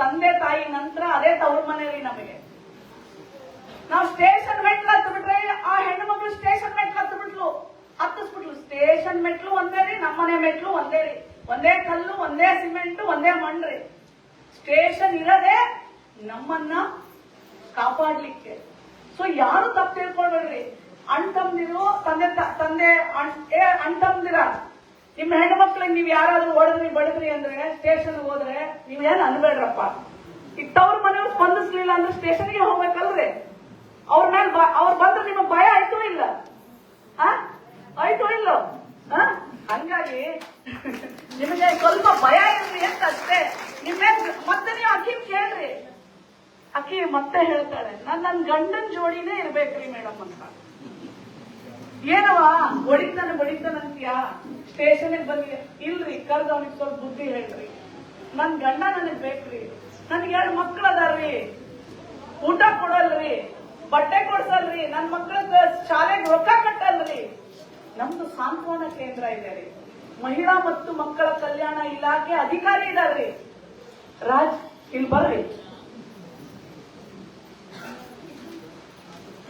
ತಂದೆ ತಾಯಿ ನಂತರ ಅದೇ ತವ್ರ ಮನೆ ರೀ ನಮಗೆ. ನಾವು ಸ್ಟೇಷನ್ ಮೆಟ್ಲು ಹತ್ತು ಬಿಟ್ರೆ ಆ ಹೆಣ್ಣು ಮಕ್ಕಳು ಸ್ಟೇಷನ್ ಮೆಟ್ಲು ಹತ್ತಿಸ್ಬಿಟ್ಲು. ಸ್ಟೇಷನ್ ಮೆಟ್ಲು ಒಂದೇ ರೀ, ನಮ್ಮನೆ ಮೆಟ್ಲು ಒಂದೇ ರೀ. ಒಂದೇ ಕಲ್ಲು, ಒಂದೇ ಸಿಮೆಂಟ್, ಒಂದೇ ಮಣ್ಣ್ರಿ. ಸ್ಟೇಷನ್ ಇರೋದೇ ನಮ್ಮನ್ನ ಕಾಪಾಡ್ಲಿಕ್ಕೆ. ಸೊ ಯಾರು ತಪ್ಪು ತಿಳ್ಕೊಳ್ಬೇಡ್ರಿ. ಅಣ್ತಂದಿರು, ತಂದೆ ಅಣ್ತಂದಿರ ನಿಮ್ಮ ಹೆಣ್ಣು ಮಕ್ಳಿಗೆ ನೀವ್ ಯಾರಾದ್ರೂ ಹೊಡೆದ್ರಿ ಬಡದ್ರಿ ಅಂದ್ರೆ ಸ್ಟೇಷನ್ ಹೋದ್ರೆ ನೀವೇನ್ ಅನ್ಬೇಡ್ರಪ್ಪ. ಈಗ ತವ್ರ ಮನೆಯವ್ರು ಸ್ಪಂದಿಸ್ಲಿಲ್ಲ ಅಂದ್ರೆ ಸ್ಟೇಷನ್ಗೆ ಹೋಗ್ಬೇಕಲ್ರಿ. ಅವ್ರ ಮೇಲೆ ಅವ್ರು ಬಂದ್ರೆ ನಿಮಗ್ ಭಯ ಆಯ್ತು ಇಲ್ಲ? ಆಯ್ತು ಇಲ್ಲ? ಹಂಗಾಗಿ ನಿಮಗೆ ಸ್ವಲ್ಪ ಭಯ ಇರ್ಲಿ ಅಂತ ಅಷ್ಟೇ. ಮತ್ತೆ ನೀವು ಅಕ್ಕಿ ಕೇಳ್ರಿ, ಅಕ್ಕಿ ಮತ್ತೆ ಹೇಳ್ತಾಳೆ, ನನ್ನ ಗಂಡನ ಜೋಡಿನೇ ಇರ್ಬೇಕ್ರಿ ಮೇಡಮ್ ಅಂತ. ಏನವ ಬಡಿತಾನಂತೀಯಾ? ಸ್ಟೇಷನ್ಗೆ ಬಂದಿ ಇಲ್ರಿ, ಕರ್ದು ಅವ್ನಿಗೆ ಸ್ವಲ್ಪ ಬುದ್ಧಿ ಹೇಳ್ರಿ. ನನ್ ಗಂಡ ನನಗ್ ಬೇಕ್ರಿ, ನನ್ಗೆ 2 ಮಕ್ಳು ಅದಾರ್ರಿ, ಊಟ ಕೊಡಲ್ರಿ, ಬಟ್ಟೆ ಕೊಡ್ಸಲ್ರಿ, ನನ್ ಮಕ್ಳಿಗೆ ಶಾಲೆಗೆ ರೊಕ್ಕ ಕಟ್ಟಲ್ರಿ. ನಮ್ದು ಸಾಂತ್ವನ ಕೇಂದ್ರ ಇದೆ ರೀ, ಮಹಿಳಾ ಮತ್ತು ಮಕ್ಕಳ ಕಲ್ಯಾಣ ಇಲಾಖೆ ಅಧಿಕಾರಿ ಇದಾರ್ರಿ. ರಾಜ್ ಇಲ್ಲಿ ಬರ್ರಿ.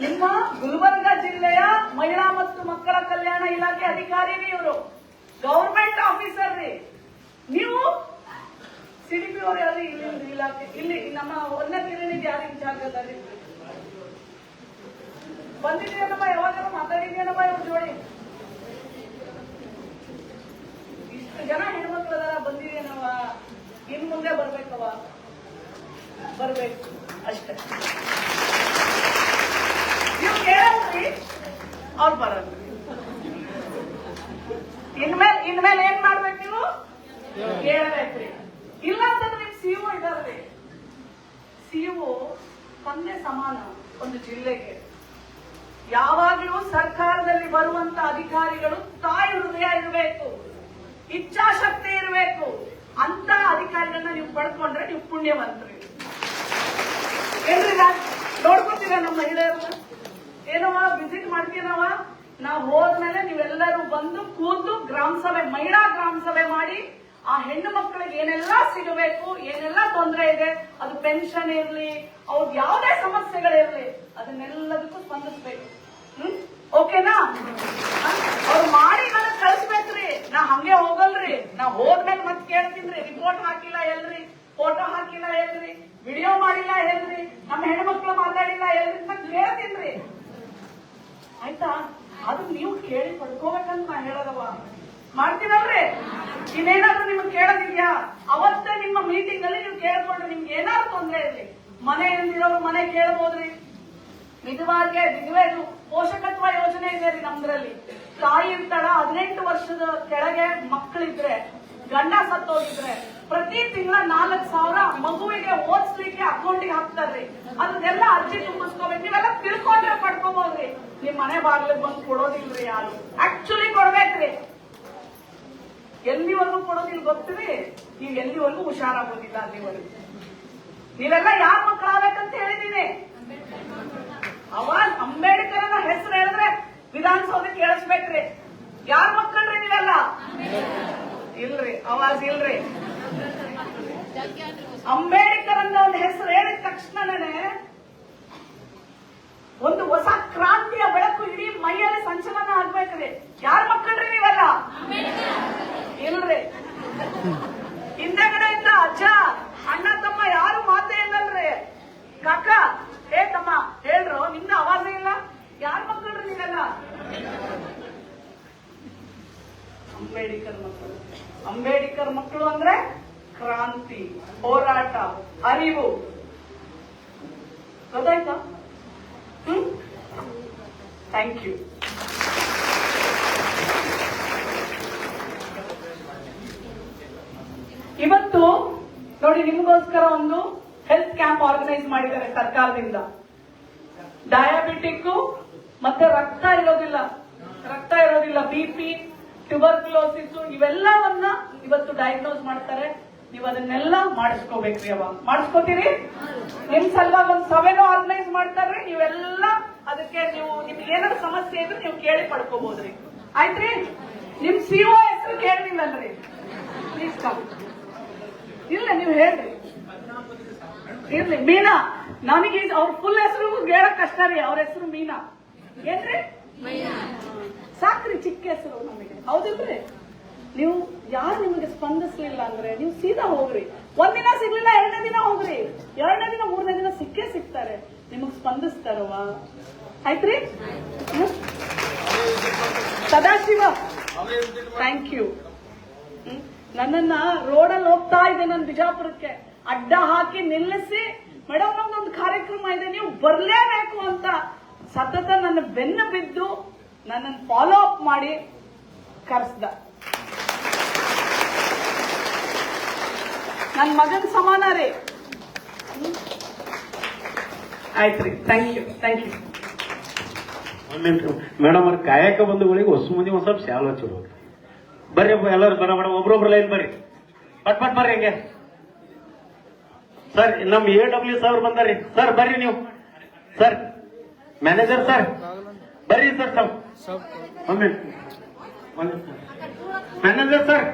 ನಿಮ್ಮ ಗುಲ್ಬರ್ಗ ಜಿಲ್ಲೆಯ ಮಹಿಳಾ ಮತ್ತು ಮಕ್ಕಳ ಕಲ್ಯಾಣ ಇಲಾಖೆ ಅಧಿಕಾರಿ ಇವರು, ಗವರ್ಮೆಂಟ್ ಆಫೀಸರ್ ರೀ. ನೀವು ಸಿಡಿಪಿ ಅವರು ಯಾರು ಇಲಾಖೆ ಇಲ್ಲಿ ನಮ್ಮ 1ನೇ ಪಿರಿಯಡ್ ಯಾರು ಇನ್ಚಾರ್ಜ್ ಅದಾರಿ? ಬಂದಿದ್ದೀನಮ್ಮ, ಯಾವಾಗ ಮಾತಾಡಿದ್ದೀನಮ್ಮ ಇವ್ರ ಜೋಡಿ. ಇಷ್ಟು ಜನ ಹೆಣ್ಮಕ್ಳು ಬಂದಿದ್ದೀನವ, ಇನ್ ಮುಂದೆ ಬರ್ಬೇಕವ, ಬರ್ಬೇಕು ಅಷ್ಟೇ. ನೀವು ಕೇಳಲ್ರಿ, ಅವ್ರು ಬರಲ್ರಿ. ಇನ್ಮೇಲೆ ಏನ್ ಮಾಡ್ಬೇಕು ನೀವು? ಕೇಳಬೇಕ್ರಿ. ಇಲ್ಲ ಅಂತಂದ್ರೆ ನಿಮ್ ಸಿಇಒ ಇದಾರ್ರಿ. ಸಿಇಒ ತಂದೆ ಸಮಾನ ಒಂದು ಜಿಲ್ಲೆಗೆ. ಯಾವಾಗಲೂ ಸರ್ಕಾರದಲ್ಲಿ ಬರುವಂತ ಅಧಿಕಾರಿಗಳು ತಾಯಿ ಹೃದಯ ಇರಬೇಕು, ಇಚ್ಛಾಶಕ್ತಿ ಇರಬೇಕು. ಅಂತ ಅಧಿಕಾರಿಗಳನ್ನ ನೀವು ಪಡ್ಕೊಂಡ್ರೆ ನೀವು ಪುಣ್ಯವಂತರಿ. ಏನ್ರಿ ನೋಡ್ಕೊತೀರ ನಮ್ಮ ಮಹಿಳೆಯರನ್ನ? ಏನವ ವಿಸಿಟ್ ಮಾಡ್ತೀನವ, ನಾವು ಹೋದ್ಮೇಲೆ ನೀವೆಲ್ಲರೂ ಬಂದು ಕೂತು ಗ್ರಾಮ ಸಭೆ, ಮಹಿಳಾ ಗ್ರಾಮ ಸಭೆ ಮಾಡಿ ಆ ಹೆಣ್ಣು ಮಕ್ಕಳಿಗೆ ಏನೆಲ್ಲ ಸಿಗಬೇಕು, ಏನೆಲ್ಲ ತೊಂದರೆ ಇದೆ, ಅದು ಪೆನ್ಷನ್ ಇರ್ಲಿ, ಅವ್ರಿಗೆ ಯಾವುದೇ ಸಮಸ್ಯೆಗಳಿರ್ಲಿ, ಅದನ್ನೆಲ್ಲದಕ್ಕೂ ಸ್ಪಂದಿಸ್ಬೇಕು. ಓಕೆನಾ? ಅವ್ರು ಮಾಡಿ ನನಗೆ ಕಳಿಸ್ಬೇಕ್ರಿ. ನಾ ಹಂಗೆ ಹೋಗಲ್ರಿ. ನಾ ಹೋದ್ಮೇಲೆ ಮತ್ತೆ ಕೇಳ್ತೀನ್ರಿ, ರಿಪೋರ್ಟ್ ಹಾಕಿಲ್ಲ ಎಲ್ರಿ, ಫೋಟೋ ಹಾಕಿಲ್ಲ ಎಲ್ರಿ, ವಿಡಿಯೋ ಮಾಡಿಲ್ಲ ಎಲ್ರಿ, ನಮ್ಮ ಹೆಣ್ಮಕ್ಳು ಮಾತಾಡಿಲ್ಲ ಎಲ್ರಿ ಅಂತ ಕೇಳ್ತೀನ್ರಿ. ಆಯ್ತಾ? ಅದು ನೀವು ಕೇಳಿ ಪಡ್ಕೋಬೇಕಂತ ನಾ ಹೇಳೋದವ. ಮಾಡ್ತೀನಲ್ರಿ? ಇನ್ನೇನಾದ್ರೂ ನಿಮ್ಗೆ ಕೇಳೋದಿದ್ಯಾ? ಅವತ್ತೇ ನಿಮ್ಮ ಮೀಟಿಂಗ್ ಅಲ್ಲಿ ನೀವು ಕೇಳ್ಕೊಂಡ್ರೆ ನಿಮ್ಗೆ ಏನಾದ್ರು ತೊಂದರೆ ಇರಲಿ, ಮನೆಯಲ್ಲಿರೋರು ಮನೆ ಕೇಳ್ಬೋದ್ರಿ. ವಿಧವೆ ಪೋಷಕತ್ವ ಯೋಜನೆ ಇದೆ ರೀ ನಮ್ದ್ರಲ್ಲಿ. ತಾಯಿ ಇರ್ತಾಳ, 18 ವರ್ಷದ ಕೆಳಗೆ ಮಕ್ಕಳಿದ್ರೆ, ಗಂಡ ಸತ್ತೋಗಿದ್ರೆ ಪ್ರತಿ ತಿಂಗಳ 4,000 ಮಗುವಿಗೆ ಓದಿಸ್ಲಿಕ್ಕೆ ಅಕೌಂಟಿಗೆ ಹಾಕ್ತಾರ್ರಿ. ಅದನ್ನೆಲ್ಲ ಅರ್ಜಿ ತುಂಬಿಸ್ಕೋಬೇಕು. ನೀವೆಲ್ಲ ತಿಳ್ಕೊಂಡ್ರೆ ಪಡ್ಕೋಬಹುದ್ರಿ. ನಿಮ್ ಮನೆ ಬಾಗಿಲಿಗೆ ಬಂದು ಕೊಡೋದಿಲ್ರಿ ಯಾರು. ಆಕ್ಚುಲಿ ಕೊಡ್ಬೇಕ್ರಿ. ಎಲ್ಲಿವರೆಗೂ ಕೊಡೋದಿಲ್ಲ ಗೊತ್ತಿರಿ, ನೀವು ಎಲ್ಲಿವರೆಗೂ ಹುಷಾರಾಗೋದಿಲ್ಲ ಅಲ್ಲಿವರೆಗೂ. ನೀವೆಲ್ಲ ಯಾರ ಮಕ್ಕಳಾಗಬೇಕಂತ ಹೇಳಿದೀನಿ. ಅವಾಗ ಅಂಬೇಡ್ಕರ್ನ ಹೆಸರು ಹೇಳಿದ್ರೆ ವಿಧಾನಸೌಧಕ್ಕೆ ಕೇಳಿಸ್ಬೇಕ್ರಿ. ಯಾರ ಮಕ್ಕಳ್ರಿ ನೀವೆಲ್ಲ? ಇಲ್ರಿ, ಅವಾಜ್ ಇಲ್ರಿ. ಅಂಬೇಡ್ಕರ್ ಅಂತ ಒಂದು ಹೆಸರು ಹೇಳಿದ ತಕ್ಷಣನೇ ಒಂದು ಹೊಸ ಕ್ರಾಂತಿಯ ಬೆಳಕು ಇಡೀ ಮೈಯಲ್ಲಿ ಸಂಚಲನ ಆಗ್ಬೇಕ್ರಿ. ಯಾರ ಮಕ್ಕಳ್ರಿ ನೀವೆಲ್ಲ? ಇಲ್ರಿ. ಹಿಂದೆಗಡೆಯಿಂದ ಅಜ್ಜ, ಅಣ್ಣ, ತಮ್ಮ ಯಾರು ಮಾತೇ ಇಲ್ಲಲ್ರಿ. ಕಾಕ, ಹೇ ತಮ್ಮ ಹೇಳ್ರು, ನಿನ್ನ ಅವಾಜೇ ಇಲ್ಲ. ಯಾರ ಮಕ್ಕಳ್ರಿ ನೀವೆಲ್ಲ? ಅಂಬೇಡ್ಕರ್ ಮಕ್ಕಳು. ಅಂಬೇಡ್ಕರ್ ಮಕ್ಕಳು ಅಂದ್ರೆ ಕ್ರಾಂತಿ, ಹೋರಾಟ, ಅರಿವು. ಗೊತ್ತಾಯ್ತಾ? Thank you. ಇವತ್ತು ನೋಡಿ, ನಿಮಗೋಸ್ಕರ ಒಂದು ಹೆಲ್ತ್ ಕ್ಯಾಂಪ್ ಆರ್ಗನೈಸ್ ಮಾಡಿದ್ದಾರೆ ಸರ್ಕಾರದಿಂದ. ಡಯಾಬಿಟಿಕ್ ಮತ್ತೆ ರಕ್ತ ಇರೋದಿಲ್ಲ, BP, ಟ್ಯೂಬರ್ಕ್ಯುಲೋಸಿಸ್ ಇವೆಲ್ಲವನ್ನ ಇವತ್ತು ಡಯಾಗ್ನೋಸ್ ಮಾಡ್ತಾರೆ. ನೀವು ಅದನ್ನೆಲ್ಲ ಮಾಡಿಸ್ಕೋಬೇಕ್ರಿ. ಅವಾಗ ಮಾಡಿಸ್ಕೋತೀರಿ? ನಿಮ್ ಸಲುವಾಗಿ ಒಂದು ಸಭೆನೂ ಆರ್ಗನೈಸ್ ಮಾಡ್ತಾರ್ರಿ. ನೀವೆಲ್ಲ ಅದಕ್ಕೆ ನಿಮ್ಗೆ ಏನಾದ್ರು ಸಮಸ್ಯೆ ಇದ್ರೆ ನೀವು ಕೇಳಿ ಪಡ್ಕೋಬಹುದ್ರಿ. ಆಯ್ತ್ರಿ? ನಿಮ್ ಸಿಇಒ ಹೆಸರು ಕೇಳಿಲ್ಲಲ್ರಿ? Please come. ಇಲ್ಲ, ನೀವು ಹೇಳ್ರಿ. ಇರ್ಲಿ, ಮೀನಾ. ನನಗೆ ಅವ್ರ ಫುಲ್ ಹೆಸರು ಹೇಳಕ್ ಕಷ್ಟ ರೀ. ಅವ್ರ ಹೆಸರು ಮೀನಾ. ಏನ್ರಿ? ಸಾಕ್ರಿ, ಚಿಕ್ಕ ಹೆಸರು ನಮಗೆ. ಹೌದಿಲ್ರಿ? ನೀವು ಯಾರು ನಿಮಗೆ ಸ್ಪಂದಿಸ್ಲಿಲ್ಲ ಅಂದ್ರೆ ನೀವು ಸೀದಾ ಹೋಗ್ರಿ. ಒಂದಿನ ಸಿಗ್ಲಿಲ್ಲ, 2ನೇ ದಿನ ಹೋಗ್ರಿ. 2ನೇ ದಿನ 3ನೇ ದಿನ ಸಿಗ್ತಾರೆ. ನಿಮಗ್ ಸ್ಪಂದಿಸ್ತಾರವ. ಆಯ್ತ್ರಿ? Sadashiva, thank you. ನನ್ನನ್ನ ರೋಡಲ್ಲಿ ಹೋಗ್ತಾ ಇದೆ, ನನ್ನ ಬಿಜಾಪುರಕ್ಕೆ ಅಡ್ಡ ಹಾಕಿ ನಿಲ್ಲಿಸಿ, ಮೇಡಮ್ ನಮ್ದೊಂದು ಕಾರ್ಯಕ್ರಮ ಇದೆ, ನೀವು ಬರ್ಲೇಬೇಕು ಅಂತ ಸತತ ನನ್ನ ಬೆನ್ನು ಬಿದ್ದು ನನ್ನನ್ನು ಫಾಲೋ ಅಪ್ ಮಾಡಿ ಕರೆಸ್ದ. ನನ್ನ ಮಗನ ಸಮಾನ ರೀ. ಆಯ್ತ್ರಿ, ಥ್ಯಾಂಕ್ ಯು. ಮೇಡಮ್ ಅವ್ರ ಕಾಯಕ ಬಂಧುಗಳಿಗೆ ಹೊಸ ಮಂದಿ ಒಂದ್ ಸ್ವಲ್ಪ ಶಾಲ ಚಲೋ. ಬರ್ರಿ ಎಲ್ಲರೂ ಬರ ಒಬ್ರೊಬ್ರ ಲೈನ್ ಬರ್ರಿ, ಪಟ್ ಬರ್ರಿ. ಹಂಗೆ ಸರ್, ನಮ್ AW ಸರ್ ಬಂದಾರಿ. ಸರ್ ಬರ್ರಿ ನೀವು. ಸರ್ ಮ್ಯಾನೇಜರ್ ಸರ್ ಬರ್ರಿ. Sir manager sir